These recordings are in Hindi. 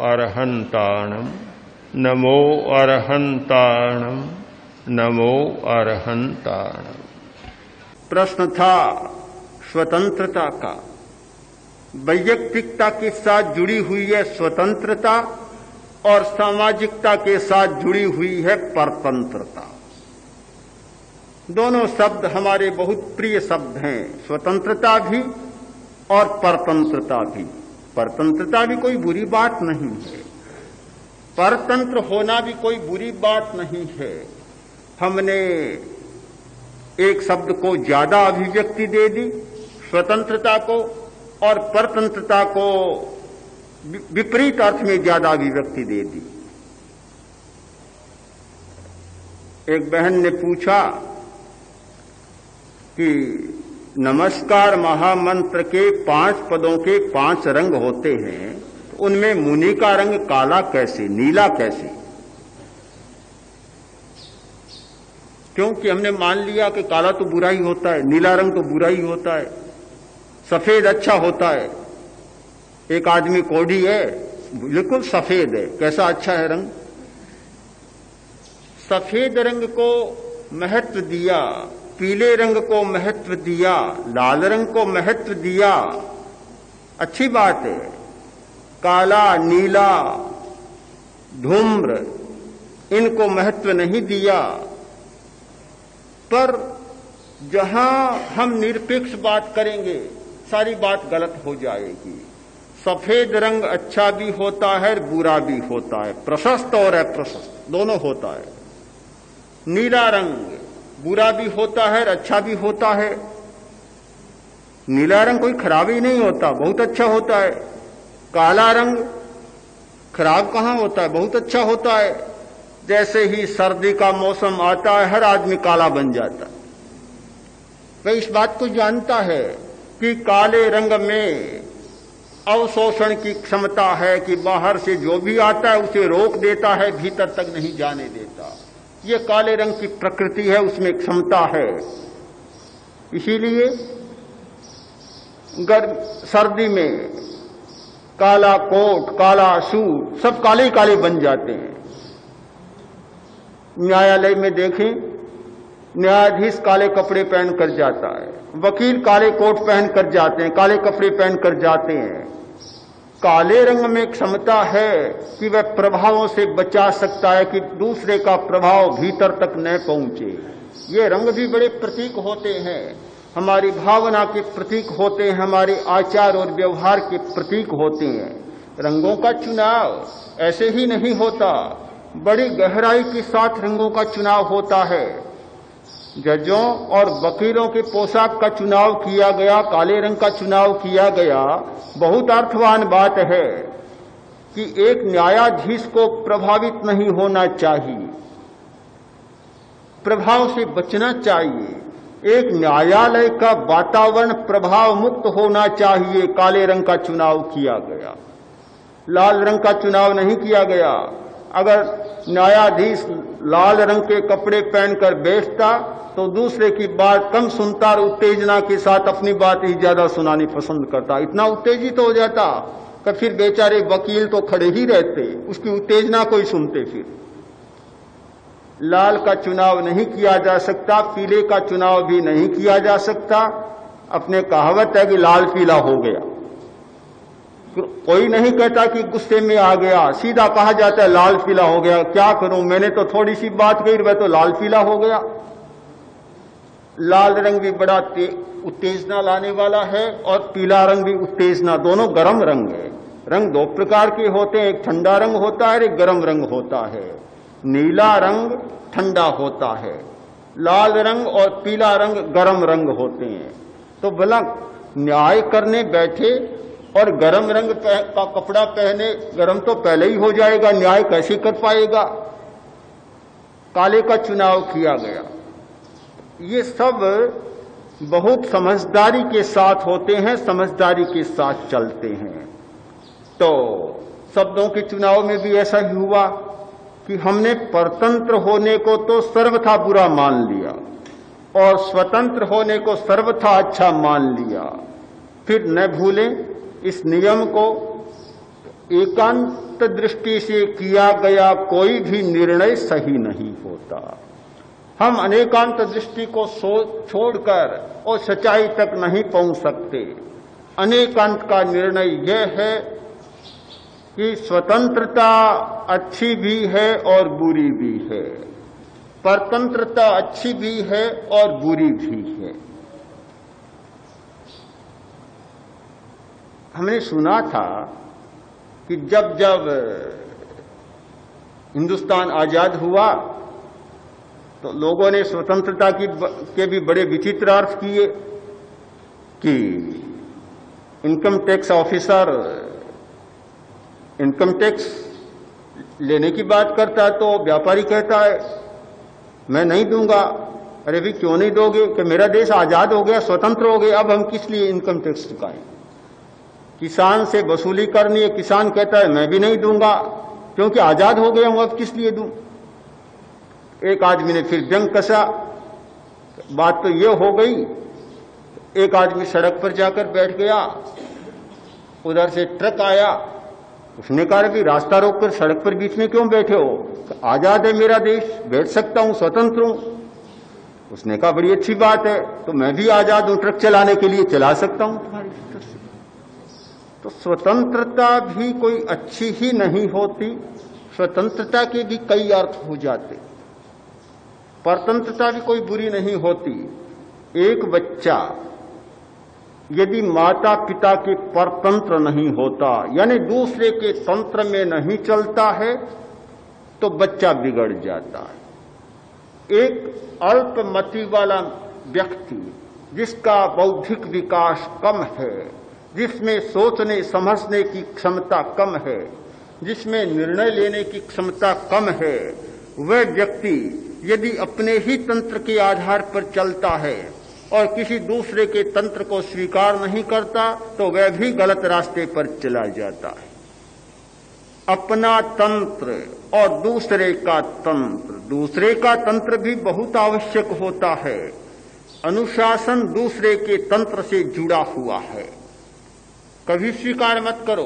अरहन्ताणम् नमो अरहन्ताणम् नमो अरहन्ताणम्। प्रश्न था स्वतंत्रता का। वैयक्तिकता के साथ जुड़ी हुई है स्वतंत्रता और सामाजिकता के साथ जुड़ी हुई है परतंत्रता। दोनों शब्द हमारे बहुत प्रिय शब्द हैं, स्वतंत्रता भी और परतंत्रता भी। परतंत्रता भी कोई बुरी बात नहीं है, परतंत्र होना भी कोई बुरी बात नहीं है। हमने एक शब्द को ज्यादा अभिव्यक्ति दे दी, स्वतंत्रता को, और परतंत्रता को विपरीत अर्थ में ज्यादा अभिव्यक्ति दे दी। एक बहन ने पूछा कि नमस्कार महामंत्र के 5 पदों के 5 रंग होते हैं, तो उनमें मुनि का रंग काला कैसे, नीला कैसे? क्योंकि हमने मान लिया कि काला तो बुरा ही होता है, नीला रंग तो बुरा ही होता है, सफेद अच्छा होता है। एक आदमी कोढ़ी है, बिल्कुल सफेद है, कैसा अच्छा है रंग? सफेद रंग को महत्व दिया, पीले रंग को महत्व दिया, लाल रंग को महत्व दिया, अच्छी बात है। काला, नीला, धूम्र, इनको महत्व नहीं दिया। पर जहां हम निरपेक्ष बात करेंगे सारी बात गलत हो जाएगी। सफेद रंग अच्छा भी होता है, बुरा भी होता है, प्रशस्त और अप्रशस्त दोनों होता है। नीला रंग बुरा भी होता है, अच्छा भी होता है। नीला रंग कोई खराब ही नहीं होता, बहुत अच्छा होता है। काला रंग खराब कहां होता है, बहुत अच्छा होता है। जैसे ही सर्दी का मौसम आता है, हर आदमी काला बन जाता है। वह इस बात को जानता है कि काले रंग में अवशोषण की क्षमता है, कि बाहर से जो भी आता है उसे रोक देता है, भीतर तक नहीं जाने देता। ये काले रंग की प्रकृति है, उसमें क्षमता है। इसीलिए सर्दी में काला कोट, काला सूट, सब काले ही काले बन जाते हैं। न्यायालय में देखें, न्यायाधीश काले कपड़े पहन कर जाता है, वकील काले कोट पहन कर जाते हैं, काले कपड़े पहन कर जाते हैं। काले रंग में क्षमता है कि वह प्रभावों से बचा सकता है, कि दूसरे का प्रभाव भीतर तक न पहुंचे। ये रंग भी बड़े प्रतीक होते हैं, हमारी भावना के प्रतीक होते हैं, हमारे आचार और व्यवहार के प्रतीक होते हैं। रंगों का चुनाव ऐसे ही नहीं होता, बड़ी गहराई के साथ रंगों का चुनाव होता है। जजों और वकीलों के पोशाक का चुनाव किया गया, काले रंग का चुनाव किया गया। बहुत अर्थवान बात है कि एक न्यायाधीश को प्रभावित नहीं होना चाहिए, प्रभाव से बचना चाहिए। एक न्यायालय का वातावरण प्रभाव मुक्त होना चाहिए। काले रंग का चुनाव किया गया, लाल रंग का चुनाव नहीं किया गया। अगर न्यायाधीश लाल रंग के कपड़े पहनकर बैठता तो दूसरे की बात कम सुनता और उत्तेजना के साथ अपनी बात ही ज्यादा सुनानी पसंद करता। इतना उत्तेजित हो जाता कि फिर बेचारे वकील तो खड़े ही रहते, उसकी उत्तेजना को ही सुनते। फिर लाल का चुनाव नहीं किया जा सकता, पीले का चुनाव भी नहीं किया जा सकता। अपने कहावत है कि लाल पीला हो गया। कोई नहीं कहता कि गुस्से में आ गया, सीधा कहा जाता है लाल पीला हो गया। क्या करूं, मैंने तो थोड़ी सी बात कही, वह तो लाल पीला हो गया। लाल रंग भी बड़ा उत्तेजना लाने वाला है और पीला रंग भी उत्तेजना, दोनों गर्म रंग है। रंग 2 प्रकार के होते हैं, एक ठंडा रंग होता है, एक गर्म रंग होता है। नीला रंग ठंडा होता है, लाल रंग और पीला रंग गर्म रंग होते हैं। तो भला न्याय करने बैठे और गर्म रंग का कपड़ा पहने, गर्म तो पहले ही हो जाएगा, न्याय कैसे कर पाएगा? काले का चुनाव किया गया। ये सब बहुत समझदारी के साथ होते हैं, समझदारी के साथ चलते हैं। तो शब्दों के चुनाव में भी ऐसा ही हुआ कि हमने परतंत्र होने को तो सर्वथा बुरा मान लिया और स्वतंत्र होने को सर्वथा अच्छा मान लिया। फिर न भूलें इस नियम को, अंतर्दृष्टि से किया गया कोई भी निर्णय सही नहीं होता। हम अनेकांत दृष्टि को छोड़कर और सच्चाई तक नहीं पहुंच सकते। अनेकांत का निर्णय यह है कि स्वतंत्रता अच्छी भी है और बुरी भी है, परतंत्रता अच्छी भी है और बुरी भी है। हमने सुना था कि जब हिंदुस्तान आजाद हुआ तो लोगों ने स्वतंत्रता के भी बड़े विचित्र अर्थ किए कि income tax officer income tax लेने की बात करता है तो व्यापारी कहता है मैं नहीं दूंगा। अरे भी क्यों नहीं दोगे? कि मेरा देश आजाद हो गया, स्वतंत्र हो गया, अब हम किस लिए इनकम टैक्स चुकाएं? किसान से वसूली करनी है, किसान कहता है मैं भी नहीं दूंगा क्योंकि आजाद हो गया हूं, अब किस लिए दूं? एक आदमी ने फिर जंग कसा। बात तो ये हो गई, एक आदमी सड़क पर जाकर बैठ गया, उधर से ट्रक आया, उसने कहा कि रास्ता रोककर सड़क पर बीच में क्यों बैठे हो? आजाद है मेरा देश, बैठ सकता हूं, स्वतंत्र हूं। उसने कहा बड़ी अच्छी बात है, तो मैं भी आजाद हूं, ट्रक चलाने के लिए चला सकता हूं तुम्हारी तरफ से। तो स्वतंत्रता भी कोई अच्छी ही नहीं होती, स्वतंत्रता के भी कई अर्थ हो जाते। परतंत्रता भी कोई बुरी नहीं होती। एक बच्चा यदि माता पिता के परतंत्र नहीं होता, यानी दूसरे के तंत्र में नहीं चलता है, तो बच्चा बिगड़ जाता है। एक अल्पमति वाला व्यक्ति जिसका बौद्धिक विकास कम है, जिसमें सोचने समझने की क्षमता कम है, जिसमें निर्णय लेने की क्षमता कम है, वह व्यक्ति यदि अपने ही तंत्र के आधार पर चलता है और किसी दूसरे के तंत्र को स्वीकार नहीं करता तो वह भी गलत रास्ते पर चला जाता है। अपना तंत्र और दूसरे का तंत्र भी बहुत आवश्यक होता है। अनुशासन दूसरे के तंत्र से जुड़ा हुआ है। कभी स्वीकार मत करो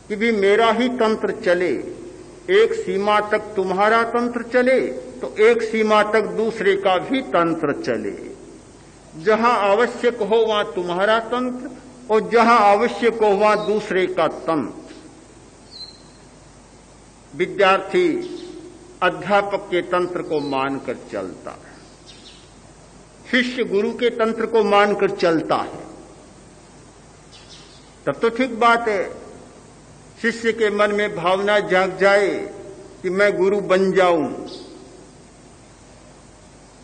कि भी मेरा ही तंत्र चले, एक सीमा तक तुम्हारा तंत्र चले तो एक सीमा तक दूसरे का भी तंत्र चले। जहां आवश्यक हो वहां तुम्हारा तंत्र और जहां आवश्यक हो वहां दूसरे का तंत्र। विद्यार्थी अध्यापक के तंत्र को मानकर चलता है, शिष्य गुरु के तंत्र को मानकर चलता है, तब तो ठीक बात है। शिष्य के मन में भावना जाग जाए कि मैं गुरु बन जाऊं,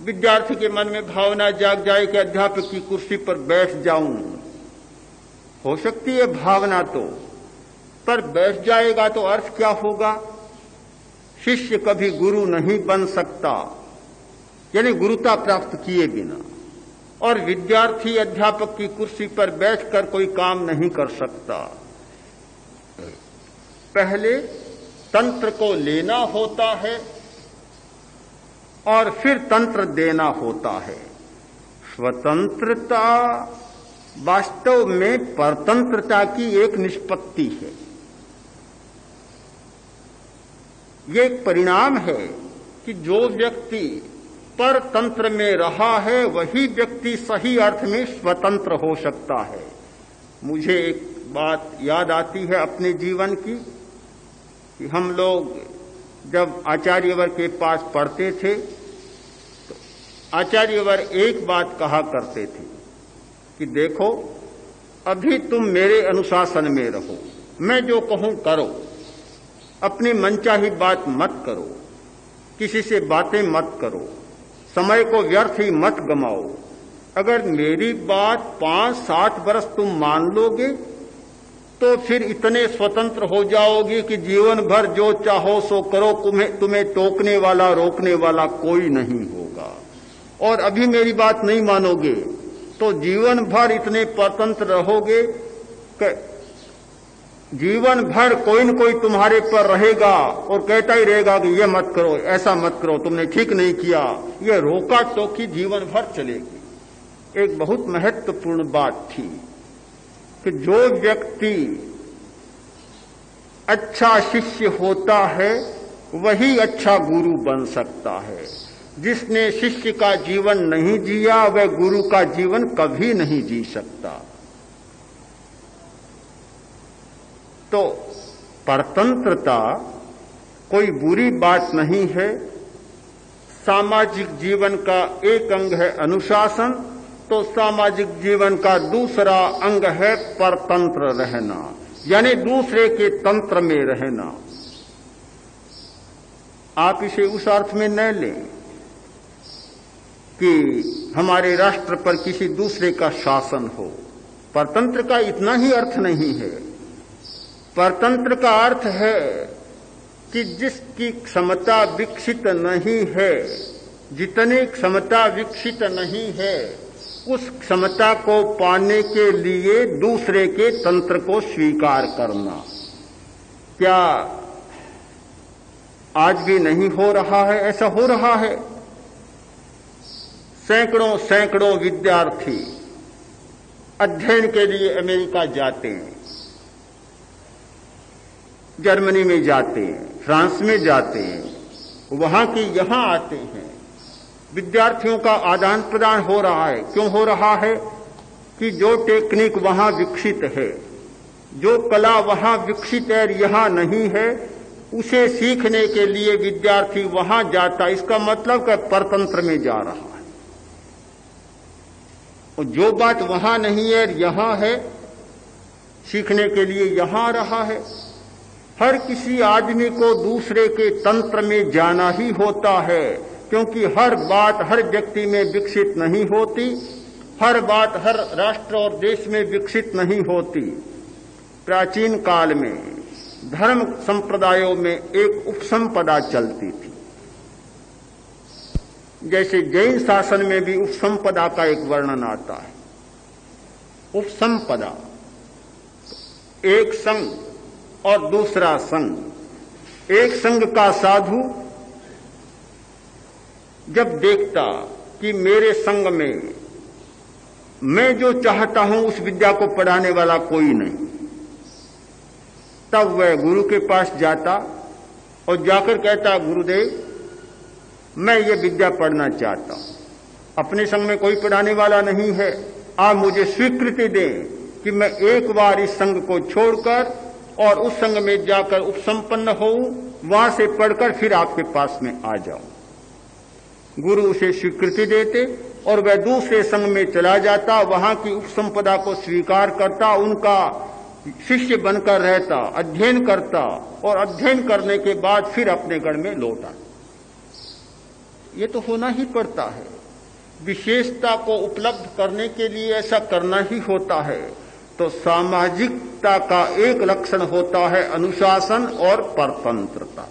विद्यार्थी के मन में भावना जाग जाए कि अध्यापक की कुर्सी पर बैठ जाऊं। हो सकती है भावना तो, पर बैठ जाएगा तो अर्थ क्या होगा? शिष्य कभी गुरु नहीं बन सकता, यानी गुरुता प्राप्त किए बिना। और विद्यार्थी अध्यापक की कुर्सी पर बैठकर कोई काम नहीं कर सकता। पहले तंत्र को लेना होता है और फिर तंत्र देना होता है। स्वतंत्रता वास्तव में परतंत्रता की एक निष्पत्ति है। ये एक परिणाम है कि जो व्यक्ति परतंत्र में रहा है वही व्यक्ति सही अर्थ में स्वतंत्र हो सकता है। मुझे एक बात याद आती है अपने जीवन की कि हम लोग जब आचार्यवर के पास पढ़ते थे तो आचार्यवर एक बात कहा करते थे कि देखो अभी तुम मेरे अनुशासन में रहो, मैं जो कहूं करो, अपनी मनचाही बात मत करो, किसी से बातें मत करो, समय को व्यर्थ ही मत गमाओ। अगर मेरी बात 5-7 वर्ष तुम मान लोगे तो फिर इतने स्वतंत्र हो जाओगे कि जीवन भर जो चाहो सो करो, तुम्हें टोकने वाला रोकने वाला कोई नहीं होगा। और अभी मेरी बात नहीं मानोगे तो जीवन भर इतने परतंत्र रहोगे कि जीवन भर कोई न कोई तुम्हारे पर रहेगा और कहता ही रहेगा कि ये मत करो, ऐसा मत करो, तुमने ठीक नहीं किया। ये रोका टोकी जीवन भर चलेगी। एक बहुत महत्वपूर्ण बात थी कि जो व्यक्ति अच्छा शिष्य होता है वही अच्छा गुरु बन सकता है। जिसने शिष्य का जीवन नहीं जिया वह गुरु का जीवन कभी नहीं जी सकता। तो परतंत्रता कोई बुरी बात नहीं है। सामाजिक जीवन का एक अंग है अनुशासन, तो सामाजिक जीवन का दूसरा अंग है परतंत्र रहना, यानी दूसरे के तंत्र में रहना। आप इसे उस अर्थ में न लें कि हमारे राष्ट्र पर किसी दूसरे का शासन हो। परतंत्र का इतना ही अर्थ नहीं है। परतंत्र का अर्थ है कि जिसकी क्षमता विकसित नहीं है, जितनी क्षमता विकसित नहीं है, उस क्षमता को पाने के लिए दूसरे के तंत्र को स्वीकार करना। क्या आज भी नहीं हो रहा है? ऐसा हो रहा है। सैकड़ों सैकड़ों विद्यार्थी अध्ययन के लिए अमेरिका जाते हैं, जर्मनी में जाते हैं, फ्रांस में जाते हैं, वहां के यहां आते हैं। विद्यार्थियों का आदान प्रदान हो रहा है। क्यों हो रहा है? कि जो टेक्निक वहां विकसित है, जो कला वहां विकसित है, यहां नहीं है, उसे सीखने के लिए विद्यार्थी वहां जाता। इसका मतलब कि परतंत्र में जा रहा है। और जो बात वहां नहीं है यहां है, सीखने के लिए यहां रहा है। हर किसी आदमी को दूसरे के तंत्र में जाना ही होता है, क्योंकि हर बात हर व्यक्ति में विकसित नहीं होती, हर बात हर राष्ट्र और देश में विकसित नहीं होती। प्राचीन काल में धर्म संप्रदायों में एक उपसंपदा चलती थी। जैसे जैन शासन में भी उपसंपदा का एक वर्णन आता है। उपसंपदा एक संघ और दूसरा संघ। एक संघ का साधु जब देखता कि मेरे संघ में मैं जो चाहता हूं उस विद्या को पढ़ाने वाला कोई नहीं, तब वह गुरु के पास जाता और जाकर कहता, गुरुदेव मैं ये विद्या पढ़ना चाहता हूं, अपने संग में कोई पढ़ाने वाला नहीं है, आप मुझे स्वीकृति दें कि मैं एक बार इस संघ को छोड़कर और उस संघ में जाकर उपसंपन्न होऊं, वहां से पढ़कर फिर आपके पास में आ जाऊं। गुरु उसे स्वीकृति देते और वह दूसरे संघ में चला जाता, वहां की उपसंपदा को स्वीकार करता, उनका शिष्य बनकर रहता, अध्ययन करता और अध्ययन करने के बाद फिर अपने गढ़ में लौट आता। ये तो होना ही पड़ता है। विशेषता को उपलब्ध करने के लिए ऐसा करना ही होता है। तो सामाजिकता का एक लक्षण होता है अनुशासन और परतंत्रता।